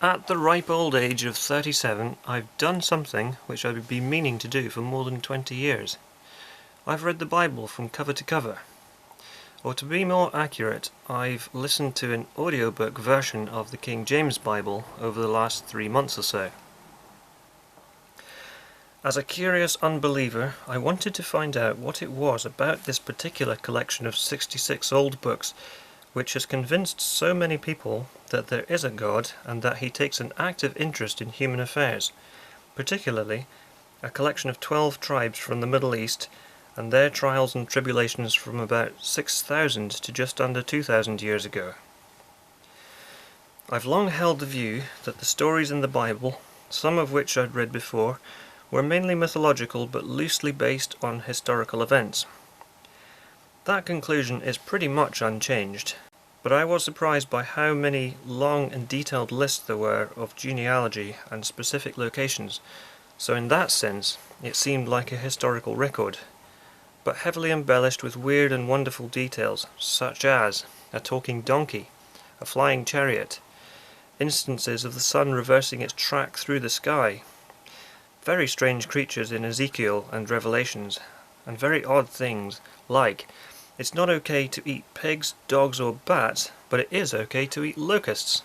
At the ripe old age of 37, I've done something which I've been meaning to do for more than 20 years. I've read the Bible from cover to cover. Or to be more accurate, I've listened to an audiobook version of the King James Bible over the last 3 months or so. As a curious unbeliever, I wanted to find out what it was about this particular collection of 66 old books which has convinced so many people that there is a God and that he takes an active interest in human affairs, particularly a collection of 12 tribes from the Middle East and their trials and tribulations from about 6,000 to just under 2,000 years ago. I've long held the view that the stories in the Bible, some of which I'd read before, were mainly mythological but loosely based on historical events. That conclusion is pretty much unchanged, but I was surprised by how many long and detailed lists there were of genealogy and specific locations, so in that sense it seemed like a historical record, but heavily embellished with weird and wonderful details, such as a talking donkey, a flying chariot, instances of the sun reversing its track through the sky, very strange creatures in Ezekiel and Revelations, and very odd things like it's not okay to eat pigs, dogs or bats, but it is okay to eat locusts.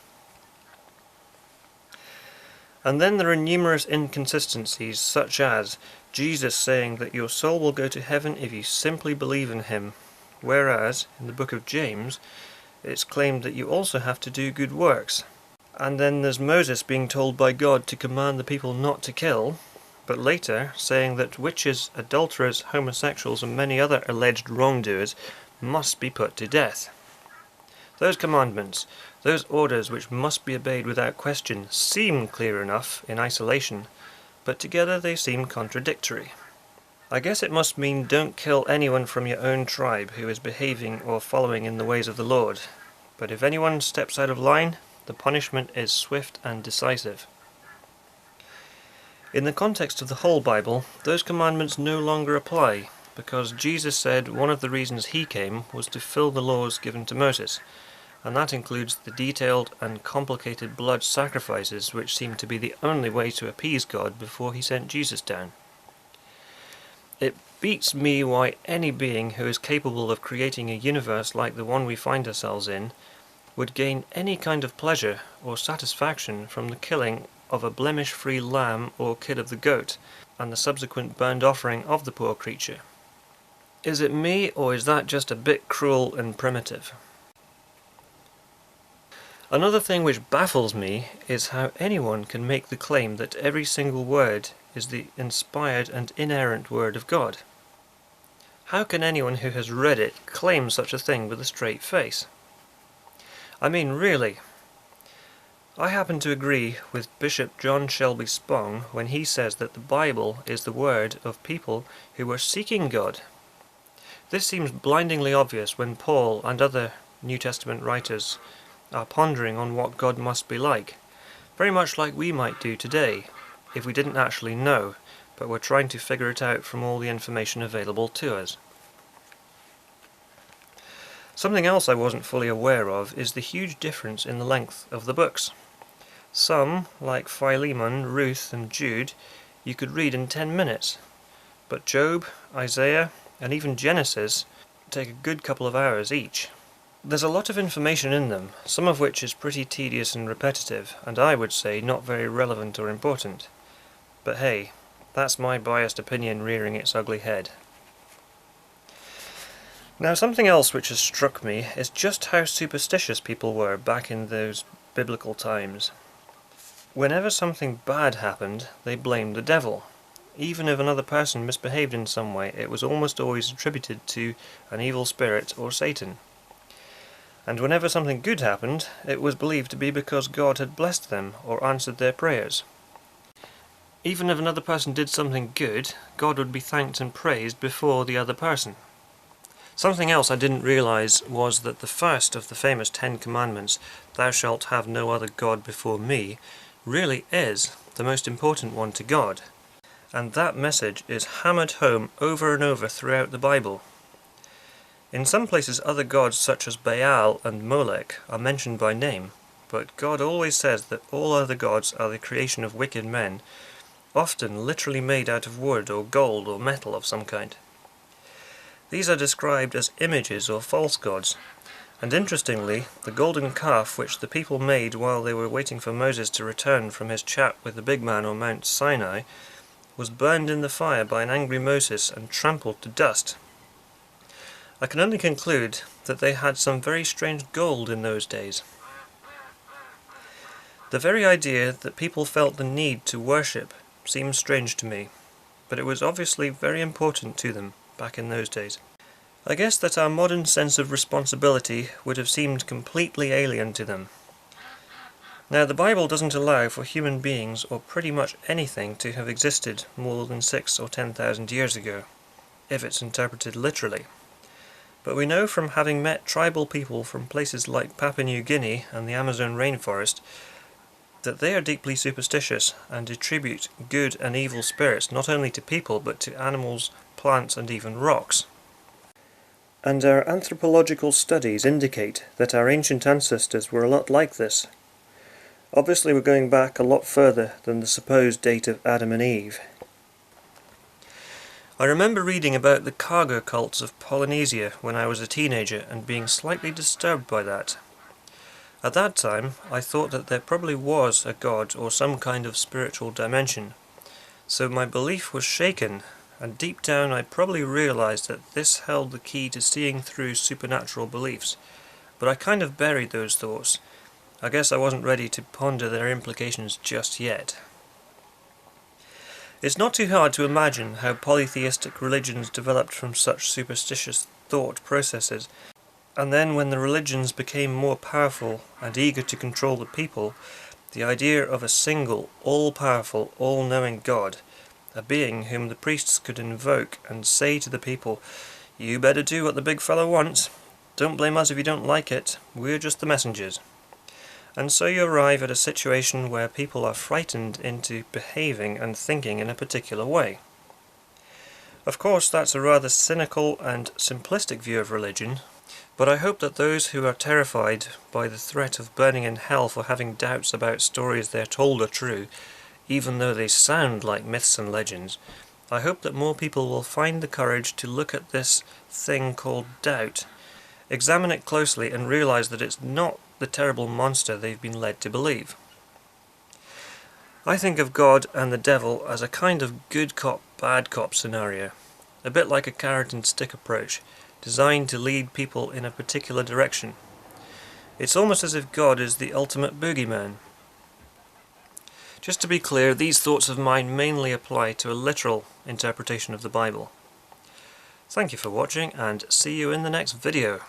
And then there are numerous inconsistencies, such as Jesus saying that your soul will go to heaven if you simply believe in him, whereas in the book of James it's claimed that you also have to do good works. And then there's Moses being told by God to command the people not to kill, but later saying that witches, adulterers, homosexuals and many other alleged wrongdoers must be put to death. Those commandments, those orders which must be obeyed without question, seem clear enough in isolation, but together they seem contradictory. I guess it must mean don't kill anyone from your own tribe who is behaving or following in the ways of the Lord, but if anyone steps out of line, the punishment is swift and decisive. In the context of the whole Bible, those commandments no longer apply, because Jesus said one of the reasons he came was to fill the laws given to Moses, and that includes the detailed and complicated blood sacrifices which seem to be the only way to appease God before he sent Jesus down. It beats me why any being who is capable of creating a universe like the one we find ourselves in would gain any kind of pleasure or satisfaction from the killing of a blemish-free lamb or kid of the goat, and the subsequent burnt offering of the poor creature. Is it me, or is that just a bit cruel and primitive? Another thing which baffles me is how anyone can make the claim that every single word is the inspired and inerrant word of God. How can anyone who has read it claim such a thing with a straight face? I mean, really. I happen to agree with Bishop John Shelby Spong when he says that the Bible is the word of people who were seeking God. This seems blindingly obvious when Paul and other New Testament writers are pondering on what God must be like, very much like we might do today, if we didn't actually know, but were trying to figure it out from all the information available to us. Something else I wasn't fully aware of is the huge difference in the length of the books. Some, like Philemon, Ruth and Jude, you could read in 10 minutes, but Job, Isaiah and even Genesis take a good couple of hours each. There's a lot of information in them, some of which is pretty tedious and repetitive, and I would say not very relevant or important. But hey, that's my biased opinion rearing its ugly head. Now something else which has struck me is just how superstitious people were back in those biblical times. Whenever something bad happened, they blamed the devil. Even if another person misbehaved in some way, it was almost always attributed to an evil spirit or Satan. And whenever something good happened, it was believed to be because God had blessed them or answered their prayers. Even if another person did something good, God would be thanked and praised before the other person. Something else I didn't realize was that the first of the famous 10 Commandments, "Thou shalt have no other God before me," really is the most important one to God. And that message is hammered home over and over throughout the Bible. In some places other gods such as Baal and Molech are mentioned by name, but God always says that all other gods are the creation of wicked men, often literally made out of wood or gold or metal of some kind. These are described as images or false gods, and interestingly, the golden calf which the people made while they were waiting for Moses to return from his chat with the big man on Mount Sinai was burned in the fire by an angry Moses and trampled to dust. I can only conclude that they had some very strange gold in those days. The very idea that people felt the need to worship seems strange to me, but it was obviously very important to them back in those days. I guess that our modern sense of responsibility would have seemed completely alien to them. Now, the Bible doesn't allow for human beings or pretty much anything to have existed more than 6,000 or 10,000 years ago, if it's interpreted literally. But we know from having met tribal people from places like Papua New Guinea and the Amazon rainforest that they are deeply superstitious and attribute good and evil spirits not only to people but to animals, plants and even rocks. And our anthropological studies indicate that our ancient ancestors were a lot like this. Obviously we're going back a lot further than the supposed date of Adam and Eve. I remember reading about the cargo cults of Polynesia when I was a teenager and being slightly disturbed by that. At that time I thought that there probably was a god or some kind of spiritual dimension, so my belief was shaken, and deep down I probably realized that this held the key to seeing through supernatural beliefs, but I kind of buried those thoughts. I guess I wasn't ready to ponder their implications just yet. It's not too hard to imagine how polytheistic religions developed from such superstitious thought processes, and then when the religions became more powerful and eager to control the people, the idea of a single, all-powerful, all-knowing God, a being whom the priests could invoke and say to the people, "You better do what the big fellow wants. Don't blame us if you don't like it. We're just the messengers." And so you arrive at a situation where people are frightened into behaving and thinking in a particular way. Of course, that's a rather cynical and simplistic view of religion, but I hope that those who are terrified by the threat of burning in hell for having doubts about stories they're told are true, even though they sound like myths and legends, I hope that more people will find the courage to look at this thing called doubt, examine it closely and realize that it's not the terrible monster they've been led to believe. I think of God and the devil as a kind of good cop, bad cop scenario, a bit like a carrot and stick approach, designed to lead people in a particular direction. It's almost as if God is the ultimate boogeyman. Just to be clear, these thoughts of mine mainly apply to a literal interpretation of the Bible. Thank you for watching, and see you in the next video.